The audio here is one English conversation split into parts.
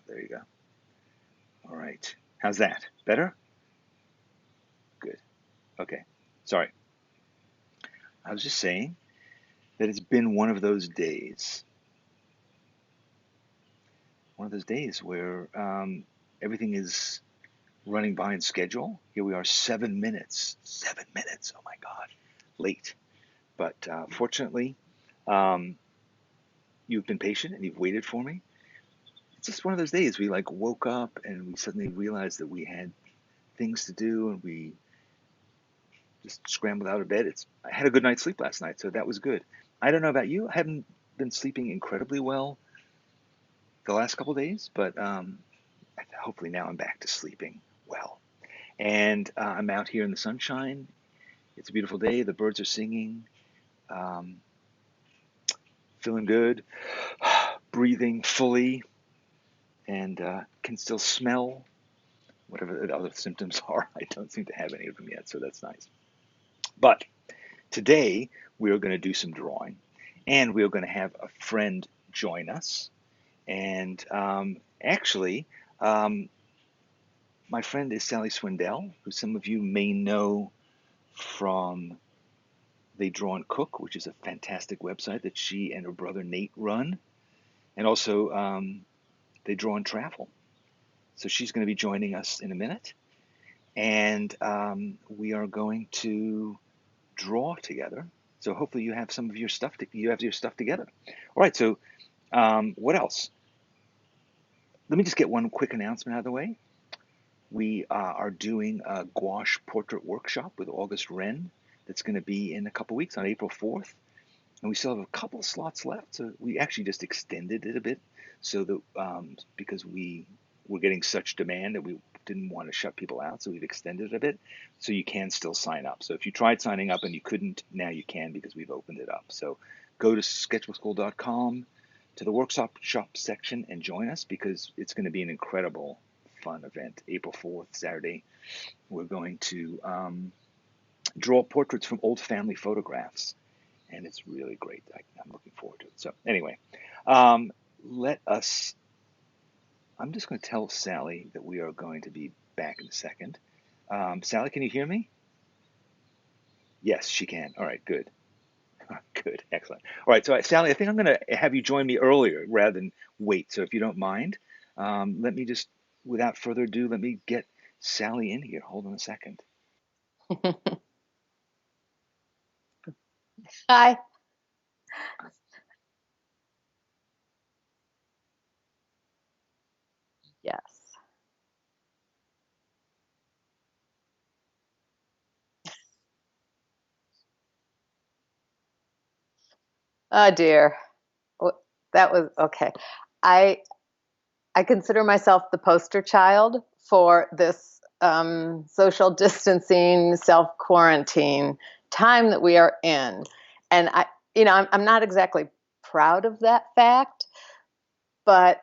There you go. All right. How's that? Better? Good. Okay. Sorry. I was just saying that it's been one of those days where everything is running behind schedule. Here we are, 7 minutes, 7 minutes. Oh my God, late. But fortunately, um, you've been patient and you've waited for me. It's just one of those days we like woke up and we suddenly realized that we had things to do and we just scrambled out of bed. I had a good night's sleep last night, so that was good. I don't know about you. I haven't been sleeping incredibly well the last couple of days, but hopefully now I'm back to sleeping well. And I'm out here in the sunshine. It's a beautiful day. The birds are singing. Um, Feeling good, breathing fully, and can still smell whatever the other symptoms are. I don't seem to have any of them yet, so that's nice. But today we are going to do some drawing, and we are going to have a friend join us. And actually, um, my friend is Salli Swindell, who some of you may know from They Draw and Cook, which is a fantastic website that she and her brother Nate run, and also They Draw and Travel. So she's going to be joining us in a minute, and we are going to draw together. So hopefully you have some of your stuff. You have your stuff together. All right. So what else? Let me just get one quick announcement out of the way. We are doing a gouache portrait workshop with August Wren. That's going to be in a couple weeks on April 4th. And we still have a couple of slots left. So we actually just extended it a bit so that because we were getting such demand that we didn't want to shut people out. So we've extended it a bit so you can still sign up. So if you tried signing up and you couldn't, now you can because we've opened it up. So go to sketchbookskool.com to the workshop shop section and join us because it's going to be an incredible fun event. April 4th, Saturday, we're going to draw portraits from old family photographs and it's really great. I'm looking forward to it. So anyway, um, let us. I'm just going to tell Salli that we are going to be back in a second. Salli, can you hear me? Yes, she can. All right, good. Good, excellent. All right, so Salli, I think I'm going to have you join me earlier rather than wait. So if you don't mind, let me just, without further ado, let me get Salli in here. Hold on a second. Hi. Yes. Oh dear. That was okay. I I consider myself the poster child for this social distancing, self quarantine time that we are in, and I'm not exactly proud of that fact, but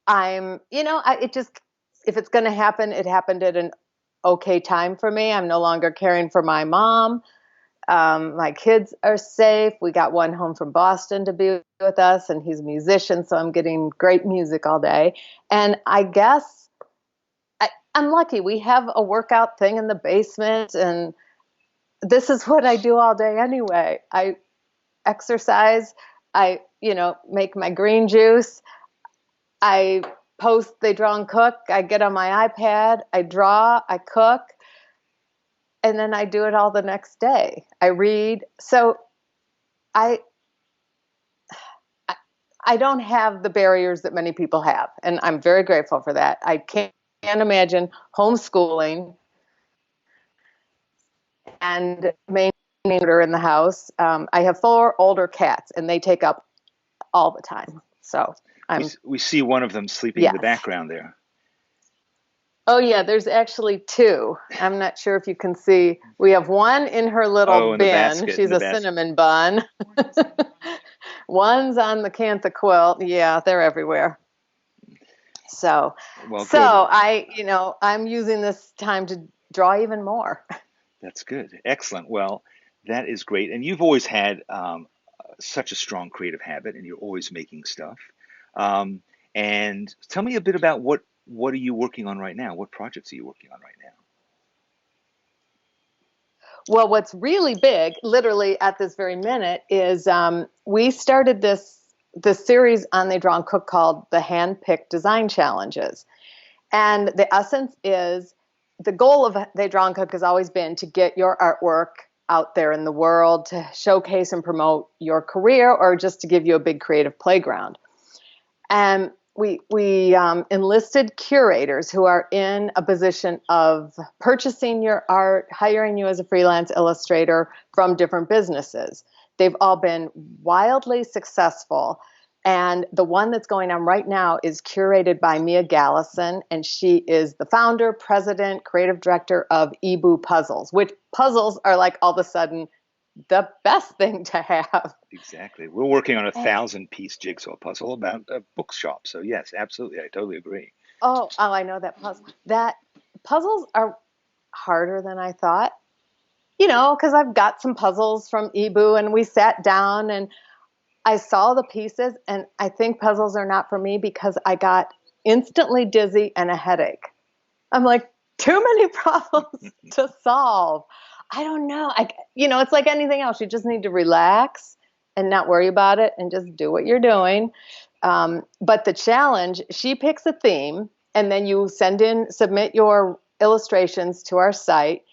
it just if it's going to happen, it happened at an okay time for me. I'm no longer caring for my mom. My kids are safe. We got one home from Boston to be with us, and he's a musician, so I'm getting great music all day. And I guess I'm lucky. We have a workout thing in the basement, and this is what I do all day anyway. I exercise. I make my green juice. I post, they draw and cook. I get on my iPad. I draw. I cook. And then I do it all the next day. I read. So I I don't have the barriers that many people have, and I'm very grateful for that. I can't imagine homeschooling and maintaining order in the house. I have four older cats, and they take up all the time. So We I'm we see one of them sleeping in the yes. background there. Oh yeah, there's actually two. I'm not sure if you can see. We have one in her little Oh, in the bin. basket, in She's the a basket. cinnamon bun. One's on the cantha quilt. Yeah, they're everywhere. So, Well, so good. I'm using this time to draw even more. That's good. Excellent. Well, that is great. And you've always had such a strong creative habit, and you're always making stuff. Um, And tell me a bit about what are you working on right now? What projects are you working on right now? Well, what's really big, literally at this very minute, is we started this series on They Draw and Cook called the Handpicked Design Challenges. And the essence is the goal of They Draw and Cook has always been to get your artwork out there in the world, to showcase and promote your career, or just to give you a big creative playground. And we enlisted curators who are in a position of purchasing your art, hiring you as a freelance illustrator from different businesses. They've all been wildly successful. And the one that's going on right now is curated by Mia Gallison, and she is the founder, president, creative director of Ebu Puzzles, which puzzles are like all of a sudden the best thing to have. Exactly. We're working on a 1,000-piece jigsaw puzzle about a bookshop. So yes, absolutely. I totally agree. Oh, I know that puzzle. That puzzles are harder than I thought. Because I've got some puzzles from Ebu, and we sat down and I saw the pieces, and I think puzzles are not for me because I got instantly dizzy and a headache. I'm like, too many problems to solve. I don't know. It's like anything else. You just need to relax and not worry about it and just do what you're doing. But the challenge, she picks a theme, and then you submit your illustrations to our site.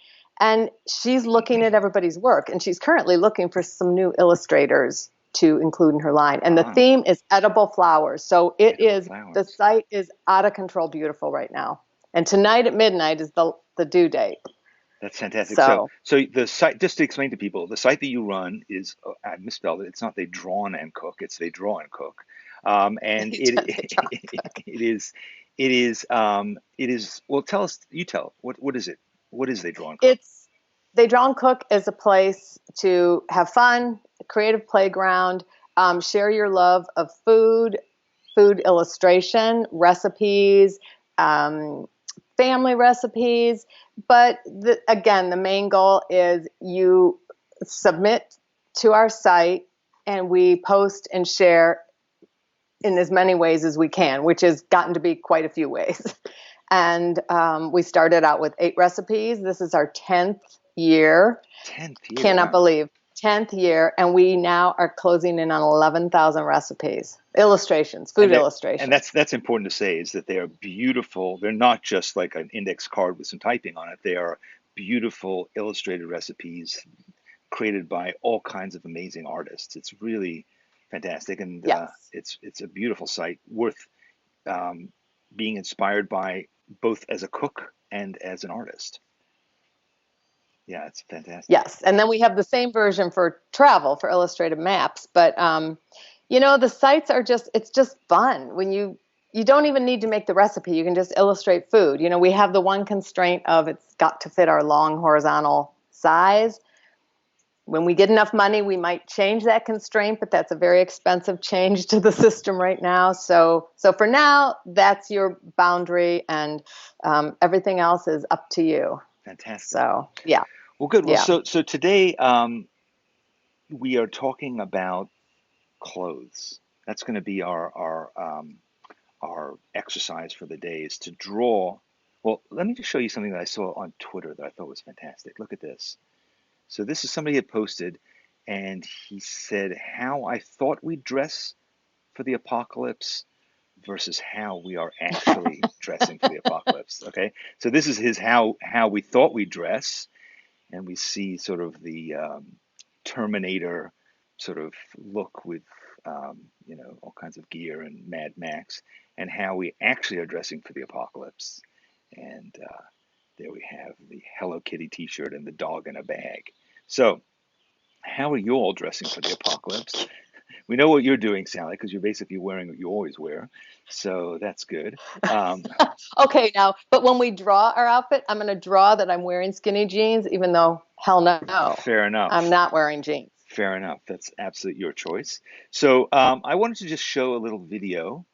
And she's looking at everybody's work, and she's currently looking for some new illustrators to include in her line. And the theme is edible flowers. So the site is out of control beautiful right now. And tonight at midnight is the due date. That's fantastic. So The site, just to explain to people, the site that you run is, I misspelled it. It's not They Drawn and Cook. It's They Draw and Cook. And it is. Well, tell us. You tell. What is it? What is They Draw and Cook? They Draw and Cook is a place to have fun, a creative playground, share your love of food, food illustration, recipes, family recipes. But again, the main goal is you submit to our site, and we post and share in as many ways as we can, which has gotten to be quite a few ways. And we started out with 8 recipes. This is our 10th year. 10th year. Cannot believe. 10th year, and we now are closing in on 11,000 recipes, illustrations, food illustrations. And that's important to say, is that they are beautiful. They're not just like an index card with some typing on it. They are beautiful illustrated recipes created by all kinds of amazing artists. It's really fantastic, and yes. It's a beautiful site worth being inspired by, both as a cook and as an artist. Yeah, it's fantastic. Yes, and then we have the same version for travel, for illustrated maps. But the sites are it's just fun when you don't even need to make the recipe. You can just illustrate food. We have the one constraint of it's got to fit our long horizontal size. When we get enough money, we might change that constraint, but that's a very expensive change to the system right now. So for now, that's your boundary, and everything else is up to you. Fantastic. So yeah. Well, good. Well, yeah. so today we are talking about clothes. That's going to be our exercise for the day, is to draw. Well, let me just show you something that I saw on Twitter that I thought was fantastic. Look at this. So this is somebody had posted, and he said how I thought we'd dress for the apocalypse versus how we are actually dressing for the apocalypse. Okay, so this is his how we thought we'd dress, and we see sort of the Terminator sort of look with all kinds of gear and Mad Max, and how we actually are dressing for the apocalypse. And there we have the Hello Kitty T-shirt and the dog in a bag. So, how are you all dressing for the apocalypse? We know what you're doing, Salli, because you're basically wearing what you always wear. So that's good. Okay, now, but when we draw our outfit, I'm going to draw that I'm wearing skinny jeans, even though hell no. Fair enough. I'm not wearing jeans. Fair enough. That's absolutely your choice. So I wanted to just show a little video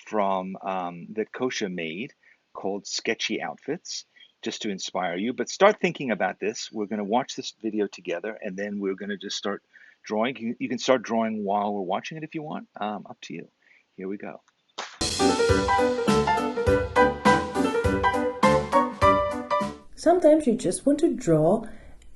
from that Kosha made called Sketchy Outfits, just to inspire you. But start thinking about this. We're going to watch this video together, and then we're going to just start drawing. You can start drawing while we're watching it if you want. Up to you. Here we go. Sometimes you just want to draw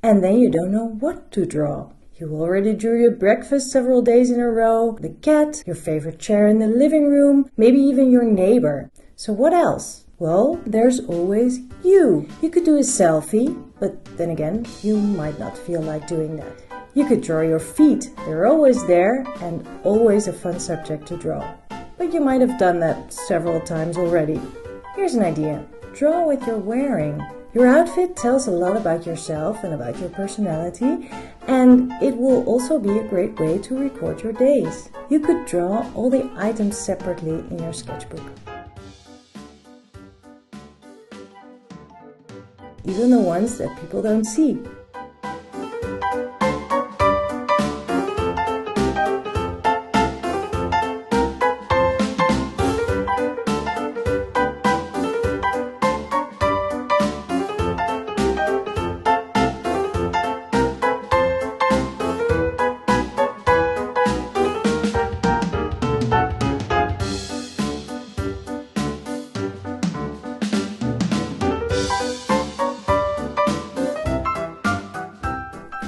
and then you don't know what to draw. You already drew your breakfast several days in a row, the cat, your favorite chair in the living room, maybe even your neighbor. So what else? Well, there's always you. You could do a selfie, but then again, you might not feel like doing that. You could draw your feet. They're always there and always a fun subject to draw. But you might have done that several times already. Here's an idea. Draw what you're wearing. Your outfit tells a lot about yourself and about your personality, and it will also be a great way to record your days. You could draw all the items separately in your sketchbook. Even the ones that people don't see.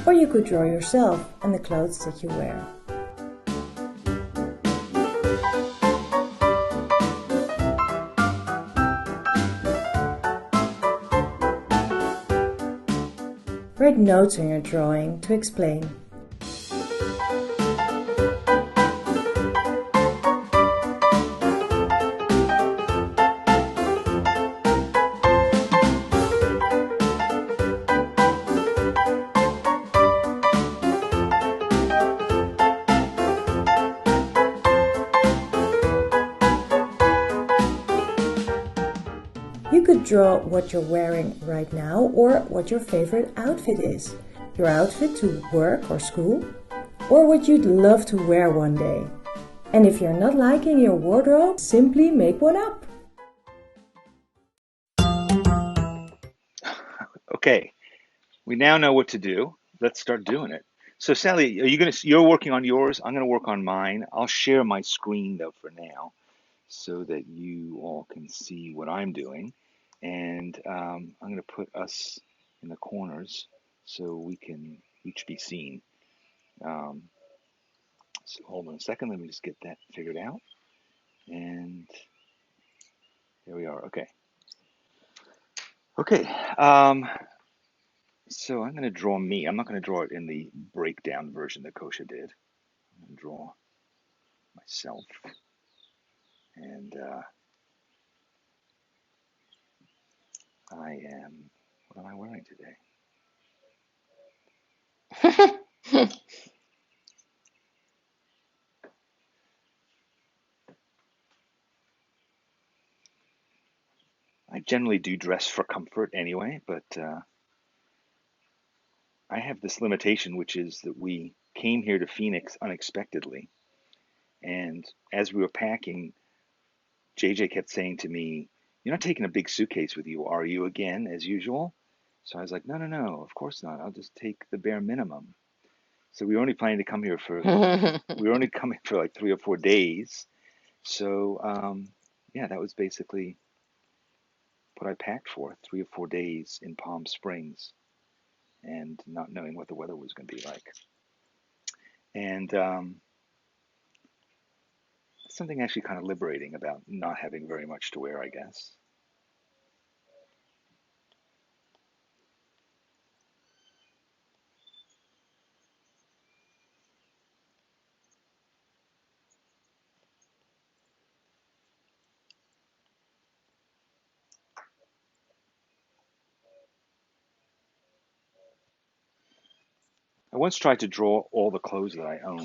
Or you could draw yourself and the clothes that you wear. Write notes on your drawing to explain. You could draw what you're wearing right now or what your favorite outfit is. Your outfit to work or school, or what you'd love to wear one day. And if you're not liking your wardrobe, simply make one up. Okay, we now know what to do. Let's start doing it. So Sally, you're working on yours. I'm gonna work on mine. I'll share my screen though for now, so that you all can see what I'm doing. And I'm gonna put us in the corners so we can each be seen. Um, so hold on a second. Let me just get that figured out. And there we are. Okay. Okay. So I'm gonna draw me. I'm not gonna draw it in the breakdown version that Kosha did. I'm gonna draw myself. And I am, what am I wearing today? I generally do dress for comfort anyway, but I have this limitation, which is that we came here to Phoenix unexpectedly. And as we were packing, JJ kept saying to me, "You're not taking a big suitcase with you, are you, again, as usual?" So I was like, "No, no, no, of course not. I'll just take the bare minimum." So we were only planning to come here for, we were only coming for like 3 or 4 days. So yeah, that was basically what I packed for, 3 or 4 days in Palm Springs and not knowing what the weather was going to be like. And something actually kind of liberating about not having very much to wear, I guess. I once tried to draw all the clothes that I own. I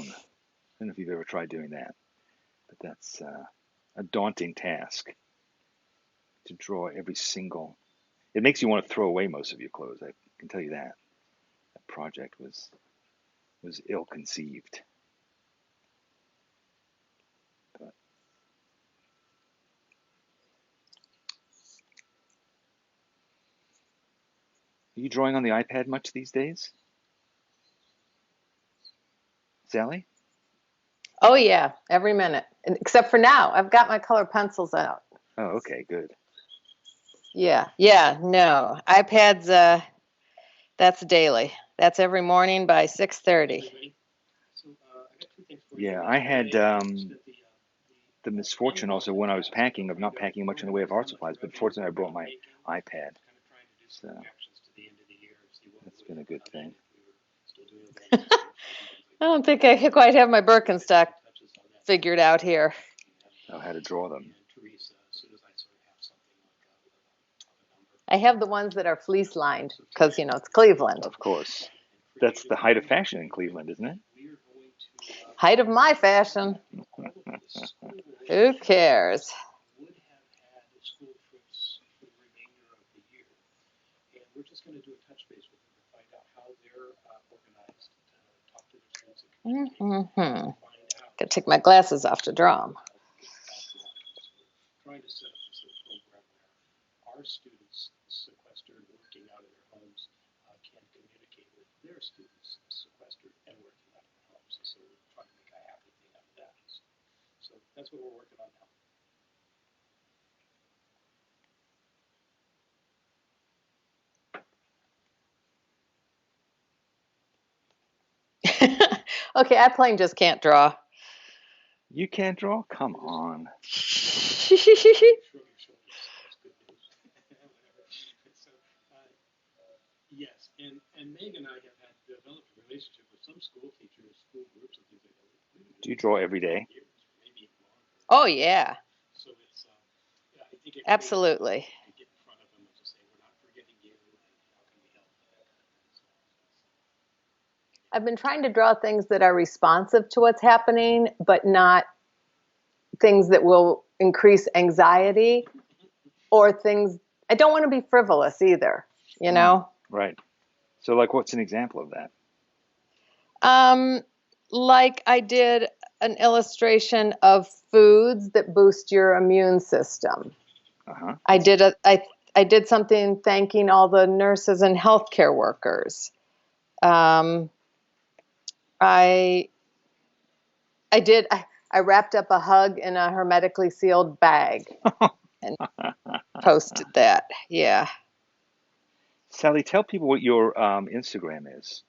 don't know if you've ever tried doing that, but that's a daunting task to draw every single. It makes you want to throw away most of your clothes. I can tell you that. That project was ill conceived. But are you drawing on the iPad much these days, Sally? Oh yeah, every minute. Except for now, I've got my color pencils out. Oh, okay, good. Yeah, yeah, no. iPads, that's daily. That's every morning by 6:30. Yeah, I had the misfortune also when I was packing of not packing much in the way of art supplies, but fortunately I brought my iPad. So that's been a good thing. I don't think I quite have my Birkenstock figured out here. Oh, how to draw them. I have the ones that are fleece lined because, it's Cleveland. Of course. That's the height of fashion in Cleveland, isn't it? Height of my fashion. Who cares? Mm-hmm. Gotta take my glasses off to draw them. Okay, I plain just can't draw. You can't draw? Come on. Do you draw every day? Oh yeah, absolutely. I've been trying to draw things that are responsive to what's happening, but not things that will increase anxiety or things. I don't want to be frivolous either, you know? Right. So, like, what's an example of that? Um, like I did an illustration of foods that boost your immune system. Uh-huh. I did something thanking all the nurses and healthcare workers. Um, I I wrapped up a hug in a hermetically sealed bag and posted that. Yeah. Salli, tell people what your Instagram is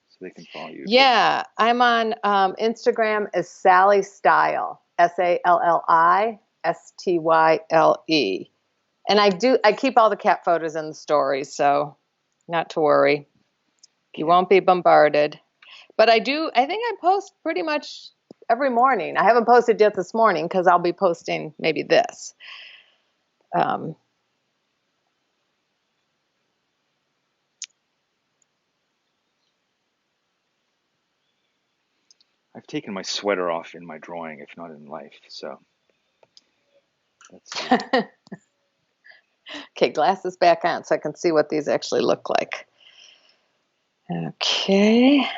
so they can follow you too. Yeah, I'm on Instagram as Salli Style, SalliStyle. And I keep all the cat photos in the stories, so not to worry. You Cat. won't be bombarded. But I think I post pretty much every morning. I haven't posted yet this morning because I'll be posting maybe this. Um, I've taken my sweater off in my drawing, if not in life. So let's see. okay, glasses back on so I can see what these actually look like. Okay.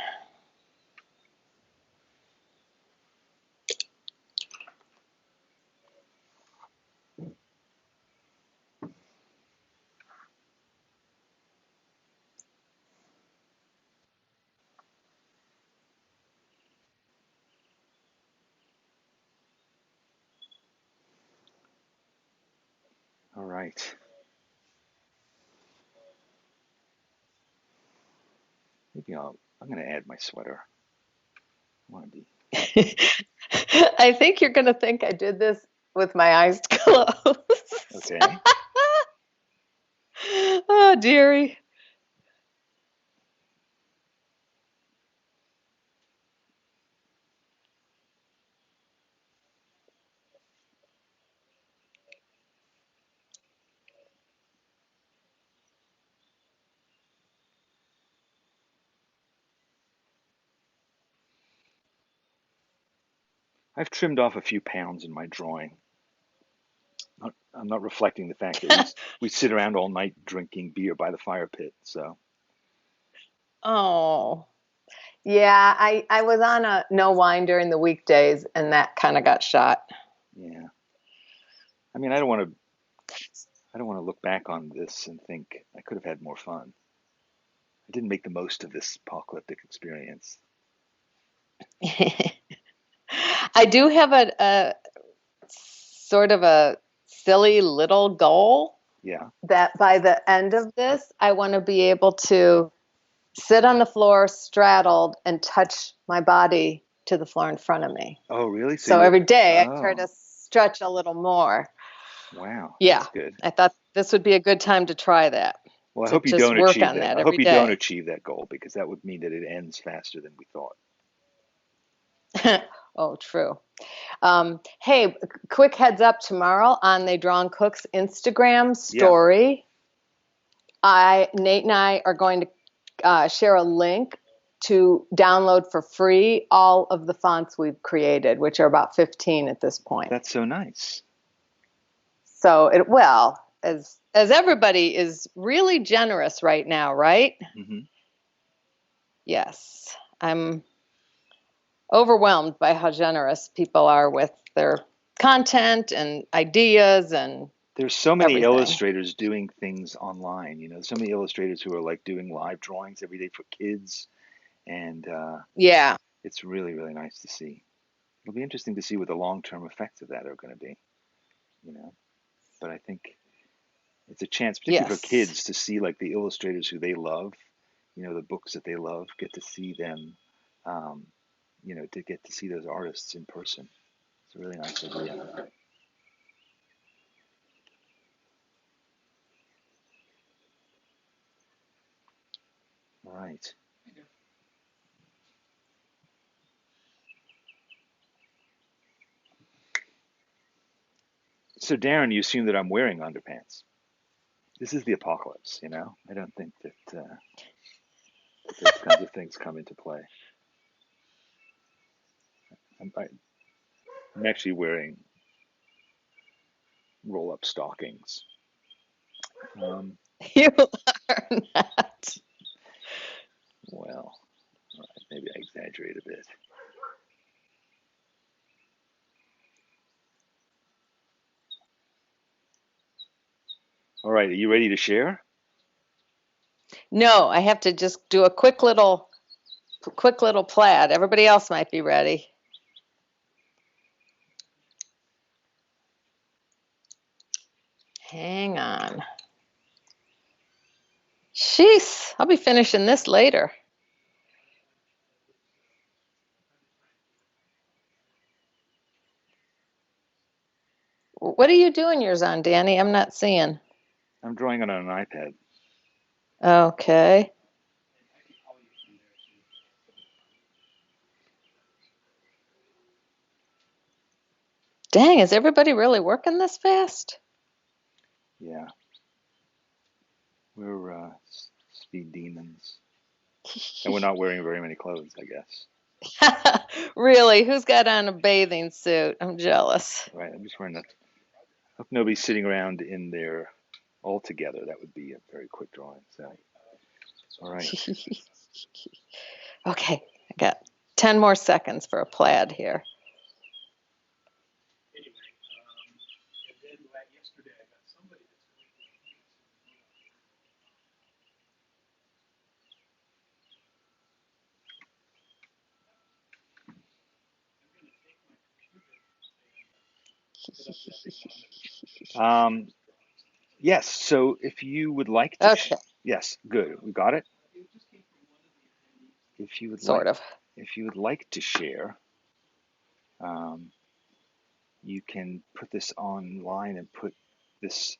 All right. Maybe I'm going to add my sweater. I want to be. I think you're going to think I did this with my eyes closed. Okay. Oh, dearie. I've trimmed off a few pounds in my drawing. I'm not reflecting the fact that we sit around all night drinking beer by the fire pit. So Oh, yeah. I was on a no wine during the weekdays, and that kind of got shot. yeah. I mean, I don't want to look back on this and think I could have had more fun. I didn't make the most of this apocalyptic experience. I do have a sort of a silly little goal Yeah. that by the end of this, I want to be able to sit on the floor straddled and touch my body to the floor in front of me. Oh, really? So every day I try Oh, to stretch a little more. wow. Yeah, That's good. I thought this would be a good time to try that, Well, I to hope you just don't work achieve on that. that I hope every you don't day. achieve that goal because that would mean that it ends faster than we thought. Oh, true. Hey, quick heads up tomorrow on the Drawn Cooks Instagram Yeah. story. Nate and I are going to share a link to download for free all of the fonts we've created, which are about 15 at this point. That's so nice. So as everybody is really generous right now, right? Hmm. Yes, I'm overwhelmed by how generous people are with their content and ideas and There's so many everything. illustrators doing things online. So many illustrators who are like doing live drawings every day for kids, and Yeah. it's really, really nice to see. It'll be interesting to see what the long-term effects of that are going to be, you know. But I think it's a chance, particularly for Yes. kids, to see like the illustrators who they love, the books that they love, get to see them, um, to get to see those artists in person. It's a really nice idea. All right. So Darren, you assume that I'm wearing underpants. This is the apocalypse, I don't think that those kinds of things come into play. I'm actually wearing roll-up stockings. Um, You are not. well, all right, maybe I exaggerate a bit. All right, are you ready to share? No, I have to just do a quick little plaid. Everybody else might be ready. Hang on. Jeez, I'll be finishing this later. What are you doing yours on, Danny? I'm not seeing. I'm drawing it on an iPad. Okay. Dang, is everybody really working this fast? Yeah, we're speed demons, and we're not wearing very many clothes, I guess. Really? Who's got on a bathing suit? I'm jealous. Right, I'm just wearing that. Hope nobody's sitting around in there all together. That would be a very quick drawing. So, all right. Okay, I got 10 more seconds for a plaid here. Um, yes. So if you would like to, Okay, yes, good. We got it. If you would like, sort of. if you would like to share, um, you can put this online and put this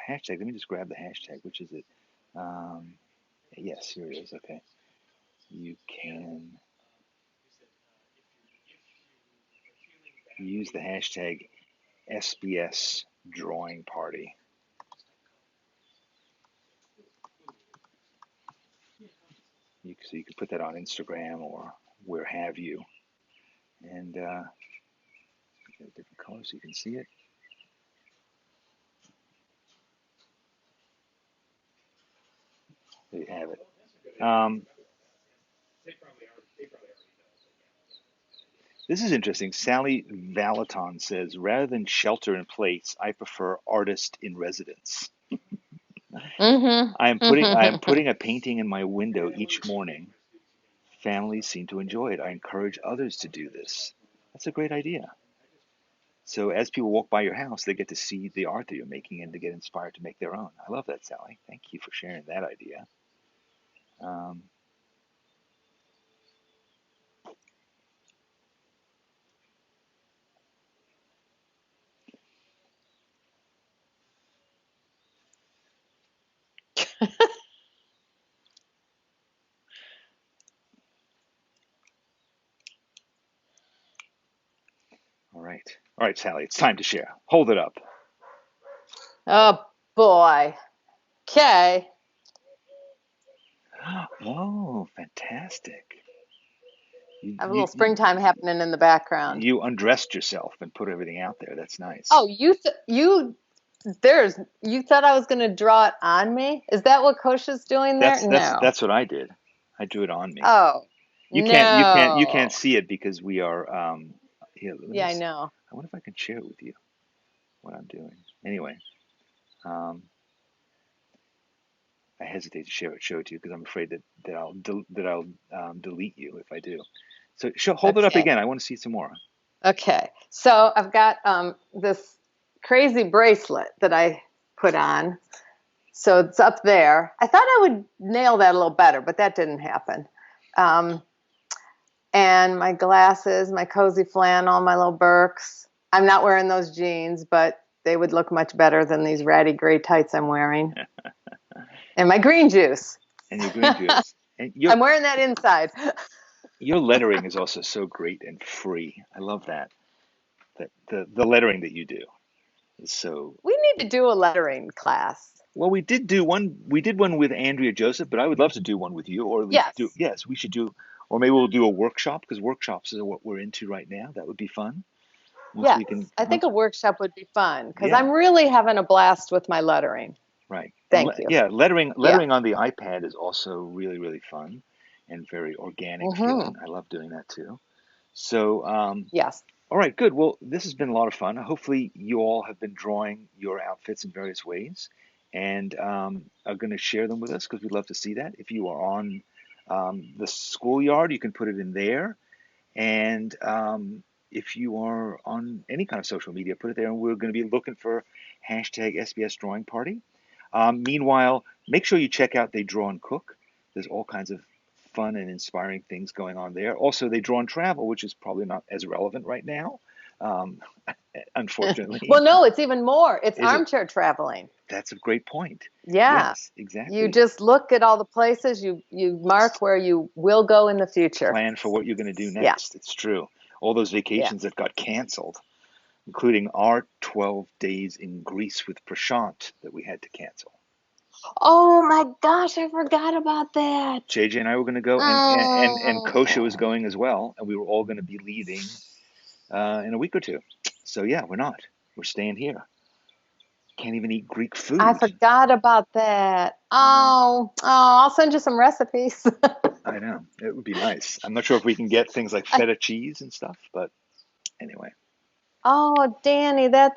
hashtag. Let me just grab the hashtag. Which is it? Um, yes, here it is. Okay. You can use the hashtag SBS Drawing Party. So you can put that on Instagram or where have you, and get a different color so you can see it. There you have it. This is interesting. Sally Valaton says, rather than shelter in place, I prefer artist in residence. I am Mm-hmm. putting a painting in my window each morning. Families seem to enjoy it. I encourage others to do this. That's a great idea. So as people walk by your house, they get to see the art that you're making and to get inspired to make their own. I love that, Sally. Thank you for sharing that idea. Um, all right. All right, Sally, it's time to share. Hold it up. Oh boy. Okay. Oh, fantastic. You, I have a you, little springtime happening in the background. you undressed yourself and put everything out there. That's nice. Oh, you thought I was going to draw it on me? Is that what Kosha's doing there? No. That's what I did. I drew it on me. Oh, You can't no. see it because we are here, let me Yeah, I see. know. I wonder if I can share it with you what I'm doing. Anyway, um, I hesitate to show it to you because I'm afraid that I'll delete you if I do. So hold it up Okay. again. I want to see some more. Okay. So I've got this crazy bracelet that I put on. So it's up there. I thought I would nail that a little better, but that didn't happen. Um, and my glasses, my cozy flannel, my little Birks. I'm not wearing those jeans, but they would look much better than these ratty gray tights I'm wearing. And my green juice. And your green juice. And I'm wearing that inside. your lettering is also so great and free. I love that. That the lettering that you do is so We need to do a lettering class. well. We did one with Andrea Joseph, but I would love to do one with you, or at least do. Yes. Yes, we should do, or maybe we'll do a workshop because workshops are what we're into right now. That would be fun. Once Yes. we can, I think once a workshop would be fun because yeah, I'm really having a blast with my lettering. right. And Thank you. yeah, Yeah. lettering on the iPad is also really fun and very organic feeling. Mm-hmm. I love doing that too. So Yes. all right, good. Well, this has been a lot of fun. Hopefully, you all have been drawing your outfits in various ways and are going to share them with us because we'd love to see that. If you are on the schoolyard, you can put it in there. And if you are on any kind of social media, put it there. And we're going to be looking for hashtag SBS Drawing Party. Meanwhile, make sure you check out They Draw and Cook. There's all kinds of fun and inspiring things going on there. Also, They Draw and Travel, which is probably not as relevant right now, um, unfortunately. Well, no, it's even more. It's Is it? armchair traveling. That's a great point. Yeah. Yes, You exactly. just look at all the places, you mark where you will go in the future. Plan for what you're going to do Yeah. next. It's true. All those Yeah. vacations that got canceled, including our 12 days in Greece with Prashant that we had to cancel. Oh my gosh, I forgot about that. JJ and I were going to go, and Kosha was Oh, going as well, and we were all going to be leaving in a week or two. So yeah, we're not. We're staying here. Can't even eat Greek I food. forgot about that. I know. I'll send you some recipes. I know. It would be nice. I'm not sure if we can get things like feta cheese and stuff, but anyway, Oh, Danny, that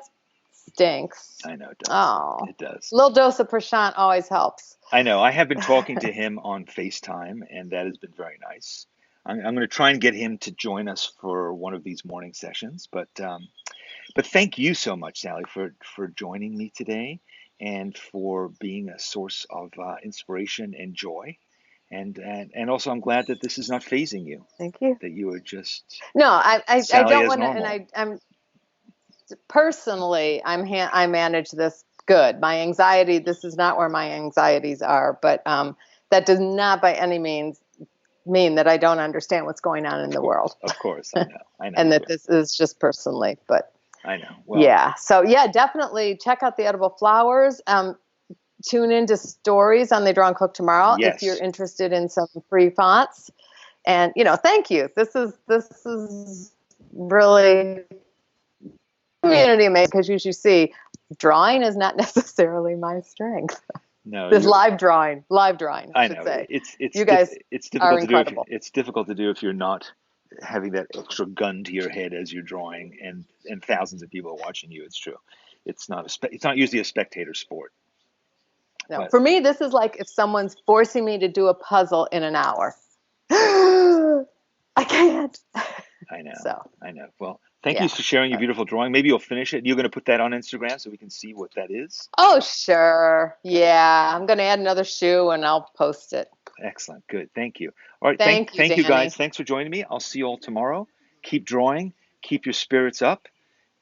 stinks. I know it does. Oh, It does. a little dose of Prashant always helps. I know. I have been talking to him on FaceTime, and that has been very nice. I'm going to try and get him to join us for one of these morning sessions. But thank you so much, Sally, for joining me today and for being a source of inspiration and joy. And also, I'm glad that this is not phasing you, Thank you. that you are just No, I Sally don't as want to, and normal. I'm personally, I manage this good. My anxiety, this is not where my anxieties are, but that does not by any means mean that I don't understand what's going on in the world, Of course, I know. I know and you that do. this is just personally. But I know. Well, yeah, so yeah, definitely check out the edible flowers. Tune into stories on They Draw and Cook tomorrow if you're yes. interested in some free fonts. And thank you. This is really community amazing because as you see, drawing is not necessarily my strength. No, This you're. live drawing, I I should know. say. You guys It's are difficult to do if incredible. it's difficult to do if you're not having that extra gun to your head as you're drawing, and thousands of people are watching you. It's true. It's not usually a spectator sport, No, but for me, this is like if someone's forcing me to do a puzzle in an hour. I can't. I know. So, I know. Well, thank you yeah. for sharing your But, beautiful drawing. Maybe you'll finish it. You're going to put that on Instagram so we can see what that is. oh, sure. Yeah, I'm going to add another shoe and I'll post it. Excellent. Good. Thank you. All right. Thank you, Thank you guys. Danny. Thanks for joining me. I'll see you all tomorrow. Keep drawing. Keep your spirits up.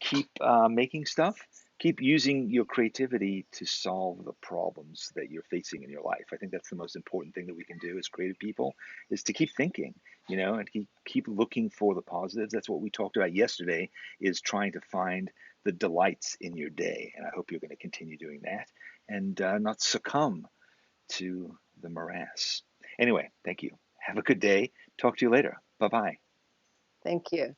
Keep making stuff. Keep using your creativity to solve the problems that you're facing in your life. I think that's the most important thing that we can do as creative people is to keep thinking, and keep looking for the positives. That's what we talked about yesterday is trying to find the delights in your day. And I hope you're going to continue doing that and not succumb to the morass. Anyway, thank you. Have a good day. Talk to you later. Bye bye. Thank you.